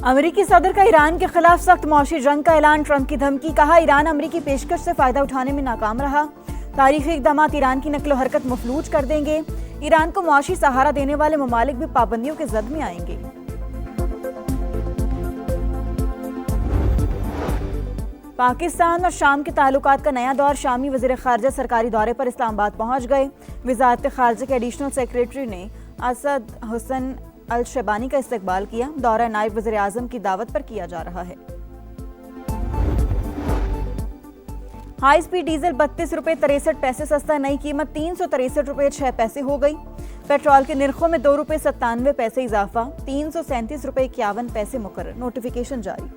अमेरिकी सदर का ईरान के खिलाफ सख्त मौशी जंग का ऐलान, ट्रंप की धमकी। कहा ईरान अमेरिकी पेशकश से फायदा उठाने में नाकाम रहा। तारीखी इकदाम ईरान की नकलो हरकत मफलूज कर देंगे। ईरान को मुआशी सहारा देने वाले ममालिक भी पाबंदियों के जद में आएंगे। पाकिस्तान और शाम के ताल्लुकात का नया दौर, शामी वज़ीर ख़ारजा सरकारी दौरे पर इस्लामाबाद पहुंच गए। वज़ारत ख़ारजा के एडिशनल सेक्रेटरी ने असद हुसैन अल शेबानी का इस्तकबाल किया। दौरा नायब वज़ीर आज़म की दावत पर किया जा रहा है। हाई स्पीड डीजल 32 रुपये 63 पैसे सस्ता, नई कीमत 363 रुपये 6 पैसे हो गई। पेट्रोल के निर्खों में 2 रुपये 97 पैसे इजाफा, 337 रुपये 51 पैसे मुकर्रर। नोटिफिकेशन जारी।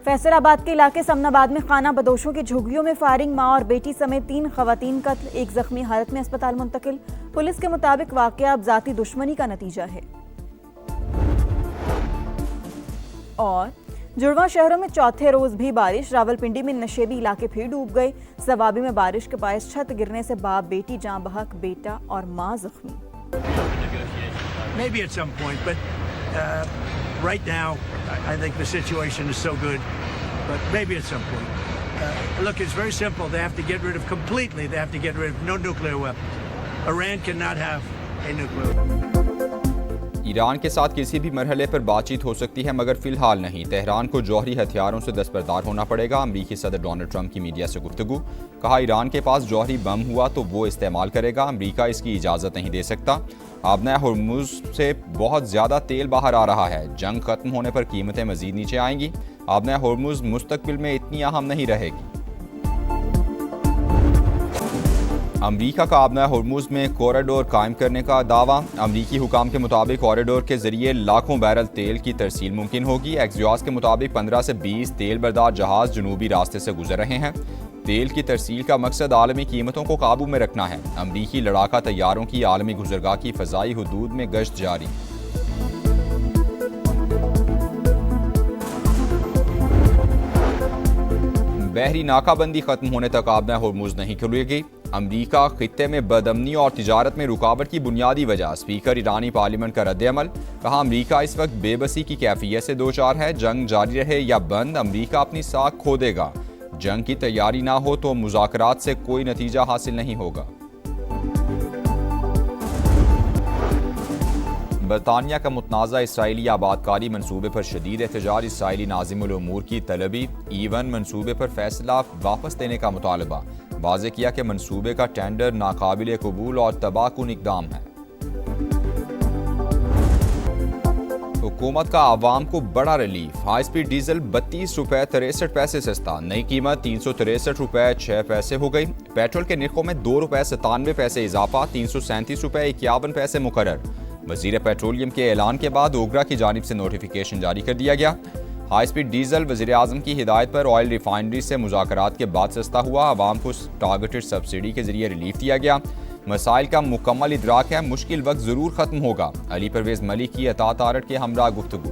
फैसलाबाद के इलाके समनाबाद में खाना बदोशों की झुग्गियों में फायरिंग, मां और बेटी समेत 3 खवातीन कत्ल, 1 जख्मी हालत में अस्पताल मुंतकिल। पुलिस के मुताबिक वाकया अब जाती दुश्मनी का नतीजा है। और जुड़वा शहरों में चौथे रोज भी बारिश, रावलपिंडी में नशेबी इलाके फिर डूब गए। सवाबी में बारिश के बायस छत गिरने से बाप बेटी जाँ बहक, बेटा और मां जख्मी। Maybe at some point, but right now I think the situation is so good, but maybe at some point. Look, it's very simple. They have to get rid of completely. They have to get rid of no nuclear weapons. Iran cannot have a nuclear weapon. Iran के साथ किसी भी मरहले पर बातचीत हो सकती है, मगर फिलहाल नहीं। तेहरान को जौहरी हथियारों से दस्तबरदार होना पड़ेगा। अमरीकी सदर डोनाल्ड ट्रंप की मीडिया से गुफ्तगू। कहा ईरान के पास जौहरी बम हुआ तो वो इस्तेमाल करेगा, अमरीका इसकी इजाज़त नहीं दे सकता। आबना हुर्मुज से बहुत ज़्यादा तेल बाहर आ रहा है, जंग खत्म होने पर कीमतें मज़ीद नीचे आएंगी। आबना हुर्मुज मुस्तकबिल में इतनी अहम नहीं रहेगी। अमरीका का आबना हुर्मुज में कॉरिडोर कायम करने का दावा। अमरीकी हुकाम के मुताबिक कॉरिडोर के जरिए लाखों बैरल तेल की तरसील मुमकिन होगी। एक्सियोस के मुताबिक 15 से 20 तेल बरदार जहाज जनूबी रास्ते से गुजर रहे हैं। तेल की तरसील का मकसद आलमी कीमतों को काबू में रखना है। अमरीकी लड़ाका तैयारों की आलमी गुजरगाह की फ़ज़ाई हुदूद में गश्त जारी। बहरी नाकाबंदी खत्म होने तक आबना हुर्मुज नहीं खुलेगी। अमरीका खित्ते में बदअमनी और तिजारत में रुकावट की बुनियादी वजह। स्पीकर ईरानी पार्लियामेंट का रद्द-ए-अमल। कहा अमरीका इस वक्त बेबसी की कैफियत से दो चार है। जंग जारी रहे या बंद, अमरीका अपनी साख खो देगा। जंग की तैयारी ना हो तो मुज़ाकरात से कोई नतीजा हासिल नहीं होगा। बरतानिया का मुतनाज़ा इसराइली आबादकारी मनसूबे पर शदीद एहतजाज। इसराइली नाज़िमुल उमूर की तलबी। ईवन मनसूबे पर फैसला वापस लेने का मुतालबा। वाज़े किया कि मनसूबे का टेंडर नाकाबिल कबूल और तबाहकुन इक़दाम है। हुकूमत का आवाम को बड़ा रिलीफ। हाई स्पीड डीजल 32 रुपये 63 पैसे सस्ता, नई कीमत 363 रुपये 6 पैसे हो गई। पेट्रोल के निर्खों में 2 रुपये 97 पैसे इजाफा, 337 रुपये 51 पैसे मुकर्रर। वज़ीर पेट्रोलियम के ऐलान के बाद ओगरा की जानिब से नोटिफिकेशन जारी कर दिया गया। हाई स्पीड डीजल वज़ीर आज़म की हिदायत पर ऑयल रिफाइनरी से मुज़ाकरात के बाद सस्ता हुआ। आवाम को टारगेटेड सब्सिडी के जरिए रिलीफ दिया गया। मसाइल का मुकम्मल इदराक है, मुश्किल वक्त ज़रूर ख़त्म होगा। अली परवेज़ मलिक की अतात आरट के हमरा गुफ्तगू।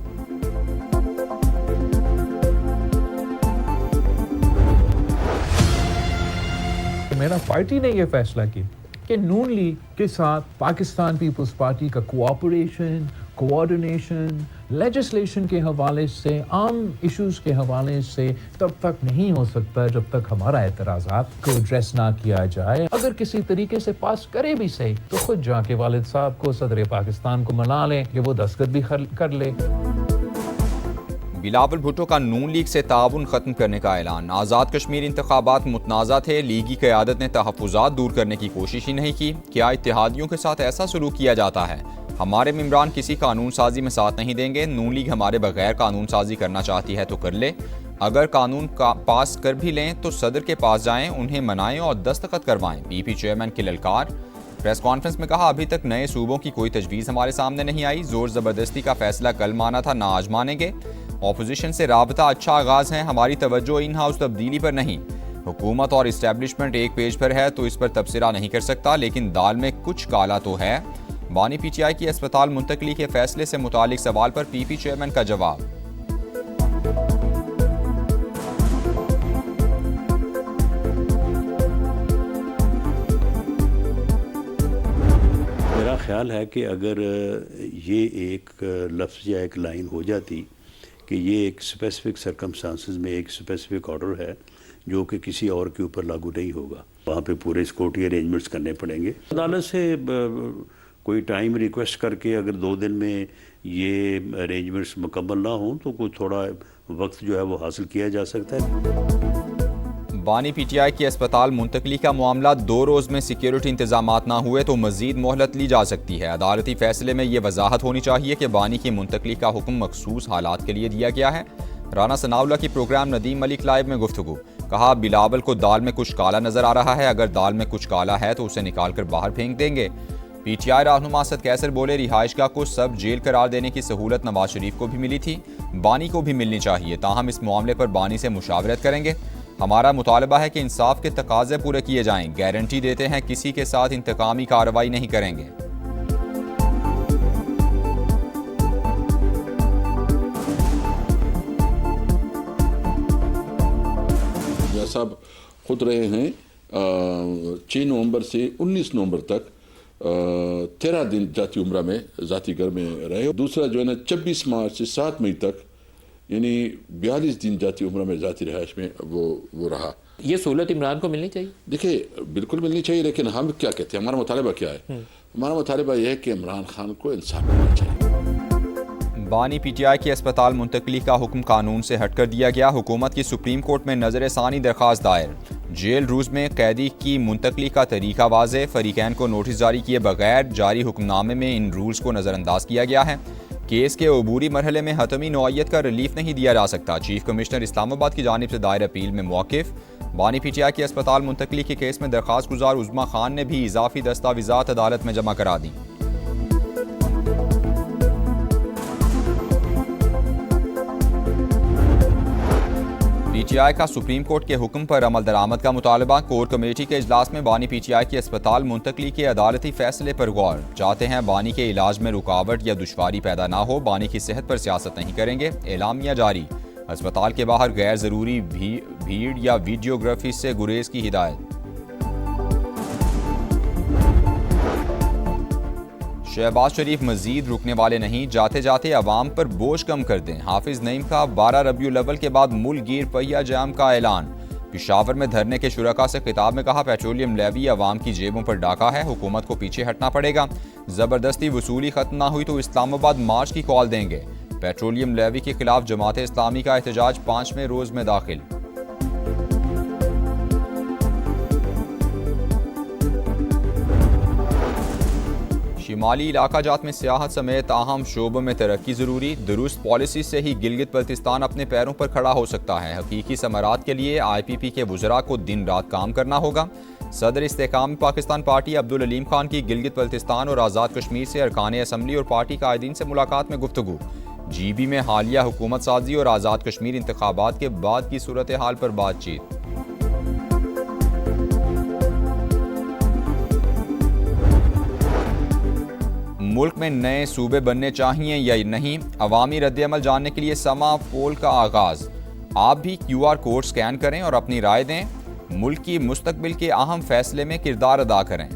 मेरा पार्टी ने यह फैसला किया कि नून लीग के साथ पाकिस्तान पीपल्स पार्टी का कोऑपरेशन, कोऑर्डिनेशन, लेजिस्लेशन के हवाले से, आम इश्यूज के हवाले से तब तक नहीं हो सकता जब तक हमारा एतराज़ात को एड्रेस ना किया जाए। अगर किसी तरीके से पास करे भी सही तो खुद जाके वालिद साहब को, सदर पाकिस्तान को मना लें कि वो दस्तखत भी कर ले। बिलावल भुट्टो का नून लीग से ताउन खत्म करने का ऐलान। आज़ाद कश्मीर इंतखाबात मुतनाज़ा थे, लीगी क़यादत ने तहफ़्फ़ुज़ात दूर करने की कोशिश ही नहीं की। क्या इत्तेहादियों के साथ ऐसा सलूक किया जाता है? हमारे मेंबरान किसी कानून साजी में साथ नहीं देंगे। नून लीग हमारे बगैर कानून साजी करना चाहती है तो कर ले। अगर कानून पास कर भी लें तो सदर के पास जाएं, उन्हें मनाएं और दस्तखत करवाएं। पीपी चेयरमैन की ललकार। प्रेस कॉन्फ्रेंस में कहा अभी तक नए सूबों की कोई तजवीज़ हमारे सामने नहीं आई। जोर ज़बरदस्ती का फैसला कल माना था, ना आज मानेंगे। ऑपोजिशन से राबता अच्छा आगाज़ है, हमारी तवज्जो इन हाउस तब्दीली पर नहीं। हुकूमत और इस्टेब्लिशमेंट एक पेज पर है तो इस पर तबसरा नहीं कर सकता, लेकिन दाल में कुछ काला तो है। बानी पीटीआई की अस्पताल मुंतकली के फैसले से मुतालिक सवाल पर पीपी चेयरमैन का जवाब। मेरा ख्याल है कि अगर ये एक लफ्ज़ या एक लाइन हो जाती कि ये एक स्पेसिफिक सर्कमस्टांसिस में एक स्पेसिफिक ऑर्डर है जो कि किसी और के ऊपर लागू नहीं होगा, वहाँ पे पूरे सिक्योरिटी अरेंजमेंट्स करने पड़ेंगे। अदालत से कोई टाइम रिक्वेस्ट करके अगर 2 दिन में ये अरेंजमेंट्स मुकम्मल ना हों तो कोई थोड़ा वक्त जो है वो हासिल किया जा सकता है। बानी पीटीआई की अस्पताल मुंतकली का मामला 2 रोज़ में सिक्योरिटी इंतजामात ना हुए तो मजीद मोहलत ली जा सकती है। अदालती फैसले में ये वजाहत होनी चाहिए कि बानी की मुंतकली का हुक्म मखसूस हालात के लिए दिया गया है। राना सनाउल्लाह की प्रोग्राम नदीम मलिक लाइव में गुफ्तगू, कहा बिलावल को दाल में कुछ काला नजर आ रहा है, अगर दाल में कुछ काला है तो उसे निकाल कर बाहर फेंक देंगे। पीटीआई रहनुमा असद कैसर बोले रिहाइशगाह को सब जेल करार देने की सहूलत नवाज शरीफ को भी मिली थी, बानी को भी मिलनी चाहिए, ताहम इस मामले पर बानी से मुशावरत करेंगे। हमारा मुतालबा है कि इंसाफ के तकाजे पूरे किए जाएं, गारंटी देते हैं किसी के साथ इंतकामी कार्रवाई नहीं करेंगे। साहब खुद रहे हैं 6 नवंबर से 19 नवंबर तक 13 दिन जाती उम्रा में जाती घर में रहे। दूसरा जो है ना 26 मार्च से 7 मई तक यानी 42 दिन जाती उम्र में जाती रिहाइश में वो रहा। ये सहूलत इमरान को मिलनी चाहिए। देखिए बिल्कुल मिलनी चाहिए, लेकिन हम क्या कहते हैं, हमारा मुतालबा क्या है? हमारा मुतालबा यह है कि इमरान खान को इंसाफ मिलना चाहिए। बानी पीटीआई की अस्पताल मुंतकली का हुक्म कानून से हटकर दिया गया, हुकूमत की सुप्रीम कोर्ट में नजर सानी दरख्वास्त दायर। जेल रूज में कैदी की मुंतकली का तरीका वाज़े, फरीकैन को नोटिस जारी किए बगैर जारी हुक्मनामे में इन रूल्स को नज़रअंदाज किया गया है। केस के अबूरी मरहले में हतमी नौइयत का रिलीफ नहीं दिया जा सकता, चीफ कमिश्नर इस्लामाबाद की जानिब से दायर अपील में मौक़िफ़। बानी पीटीआई की अस्पताल मुंतकली के केस में दरख्वास्त गुजार उज़्मा खान ने भी इजाफी दस्तावेज़ात अदालत में जमा करा दी। पीटीआई का सुप्रीम कोर्ट के हुक्म पर अमल दरामद का मुतालबा, कोर कमेटी के इजलास में बानी पीटीआई की अस्पताल मुंतकली के अदालती फैसले पर गौर, चाहते हैं बानी के इलाज में रुकावट या दुश्वारी पैदा ना हो, बानी की सेहत पर सियासत नहीं करेंगे, एलामिया जारी। अस्पताल के बाहर गैर जरूरी भीड़ या वीडियोग्राफी से गुरेज की हिदायत। शहबाज शरीफ मजीद रुकने वाले नहीं, जाते जाते अवाम पर बोझ कम कर दें। हाफिज नईम का 12 रबीउल अव्वल के बाद मुल्क गिर पहिया जाम का ऐलान। पेशावर में धरने के शुरका से खिताब में कहा पेट्रोलियम लेवी अवाम की जेबों पर डाका है, हुकूमत को पीछे हटना पड़ेगा। जबरदस्ती वसूली खत्म ना हुई तो इस्लामाबाद मार्च की कॉल देंगे। पेट्रोलियम लेवी के खिलाफ जमात इस्लामी का एहतजाज 5वें रोज में दाखिल। शिमाली इलाका जात में सियाहत समेत अहम शोबों में तरक्की जरूरी, दुरुस्त पॉलिसी से ही गिलगित बल्तिस्तान अपने पैरों पर खड़ा हो सकता है। हकीकी समारात के लिए IPP के वुज़रा को दिन रात काम करना होगा। सदर इस्तेकाम पाकिस्तान पार्टी अब्दुल अलीम खान की गिलगित बल्तिस्तान और आज़ाद कश्मीर से अरकान असम्बली और पार्टी कायदीन से मुलाकात में गुफ्तगू। GB में हालिया हुकूमत साजी और आज़ाद कश्मीर इंतखाबात के बाद की सूरत हाल पर बातचीत। मुल्क में नए सूबे बनने चाहिए या नहीं, अवामी रद्द-ए-अमल जानने के लिए समा पोल का आगाज। आप भी QR कोड स्कैन करें और अपनी राय दें, मुल्क की मुस्तकबिल के अहम फैसले में किरदार अदा करें।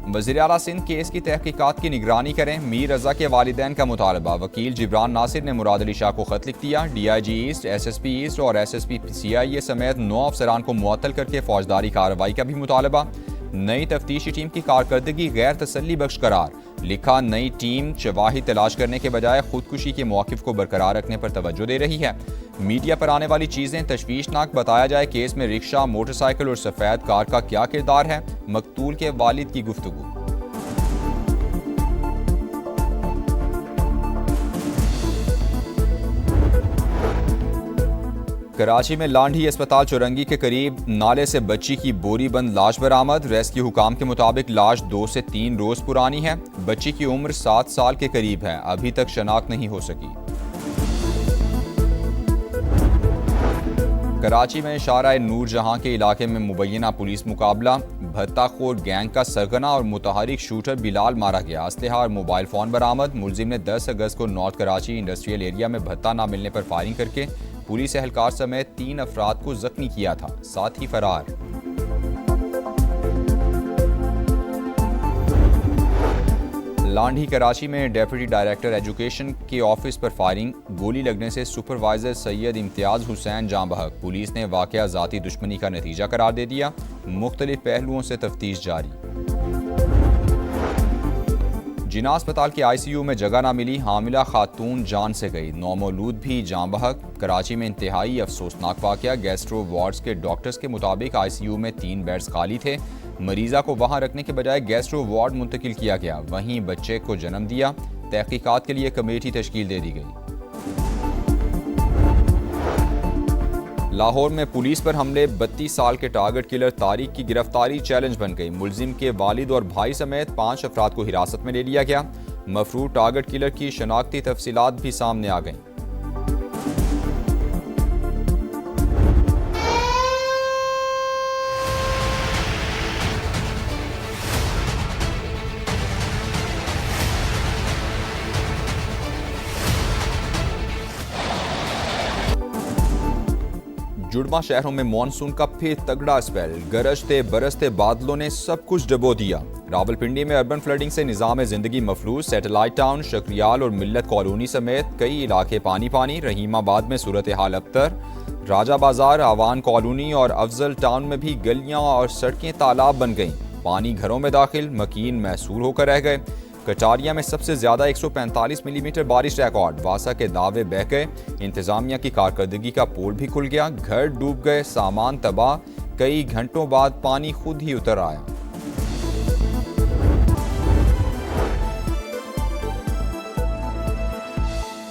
वज़ीर आला सिंध केस की तहकीकात की निगरानी करें, मीर रजा के वालिदैन का मुतालबा। वकील जिब्रान नासिर ने मुराद अली शाह को खत लिख दिया। DIG ईस्ट, SSP ईस्ट और SSP CIA समेत 9 अफसरान को मुअत्तल करके फौजदारी कार्रवाई का भी मुतालबा। नई तफ्तीशी टीम की कारकर्दगी गैर तसल्ली बख्श करार, लिखा नई टीम शवाहिद तलाश करने के बजाय खुदकुशी के मौक़िफ़ को बरकरार रखने पर तवज्जो दे रही है। मीडिया पर आने वाली चीज़ें तशवीशनाक बताया जाए, केस में रिक्शा, मोटरसाइकिल और सफ़ेद कार का क्या किरदार है, मकतूल के वालिद की गुफ्तगू। कराची में लांढी अस्पताल चौरंगी के करीब नाले से बच्ची की बोरी बंद लाश बरामद। रेस्क्यू हुकाम के मुताबिक लाश 2 से 3 रोज पुरानी है। बच्ची की उम्र 7 साल के करीब है, अभी तक शनाख्त नहीं हो सकी। कराची में शाहराह नूर जहां के इलाके में मुबैना पुलिस मुकाबला, भत्ताखोर गैंग का सरगना और मुतहरिक शूटर बिलाल मारा गया। असलहा और मोबाइल फ़ोन बरामद। मुलजिम ने 10 अगस्त को नॉर्थ कराची इंडस्ट्रियल एरिया में भत्ता न मिलने पर फायरिंग करके पुलिस एहलकार समेत 3 अफराद को जख्मी किया था, साथ ही फरार। लांढी कराची में डेप्यूटी डायरेक्टर एजुकेशन के ऑफिस पर फायरिंग, गोली लगने से सुपरवाइजर सैयद इम्तियाज हुसैन जाँ बहक। पुलिस ने वाकया ज़ाती दुश्मनी का नतीजा करार दे दिया। मुख्तलिफ पहलुओं से तफ्तीश जारी। जिना अस्पताल के ICU में जगह ना मिली, हामिला खातून जान से गई, नौमौलूद भी जाँ बहक। कराची में इंतहाई अफसोसनाक वाकया, गैस्ट्रो वार्ड्स के डॉक्टर्स के मुताबिक ICU में 3 बेड्स खाली थे। मरीजा को वहां रखने के बजाय गैस्ट्रो वार्ड मुंतकिल किया गया, वहीं बच्चे को जन्म दिया। तहकीकात के लिए कमेटी तश्कील दे दी गई। लाहौर में पुलिस पर हमले, 32 साल के टारगेट किलर तारिक की गिरफ्तारी चैलेंज बन गई। मुलजिम के वालिद और भाई समेत 5 अफराद को हिरासत में ले लिया गया। मफरूर टारगेट किलर की शनाख्ती तफसीलात भी सामने आ गईं। जुड़वा शहरों में मानसून का फिर तगड़ा स्पेल, गरजते बरसते बादलों ने सब कुछ डबो दिया। रावलपिंडी में अर्बन फ्लडिंग से निज़ाम जिंदगी मफलूज, सैटेलाइट टाउन, शक्रियाल और मिल्लत कॉलोनी समेत कई इलाके पानी पानी। रहीमाबाद में सूरत हाल अबतर, राजा बाजार, आवान कॉलोनी और अफजल टाउन में भी गलियां और सड़कें तालाब बन गईं। पानी घरों में दाखिल, मकीन महसूर होकर रह गए। कटारिया में सबसे ज्यादा 145 मिलीमीटर बारिश रिकॉर्ड, वासा के दावे बह गए। इंतजामिया की कारकर्दगी का पोल भी खुल गया, घर डूब गए, सामान तबाह। कई घंटों बाद पानी खुद ही उतर आया।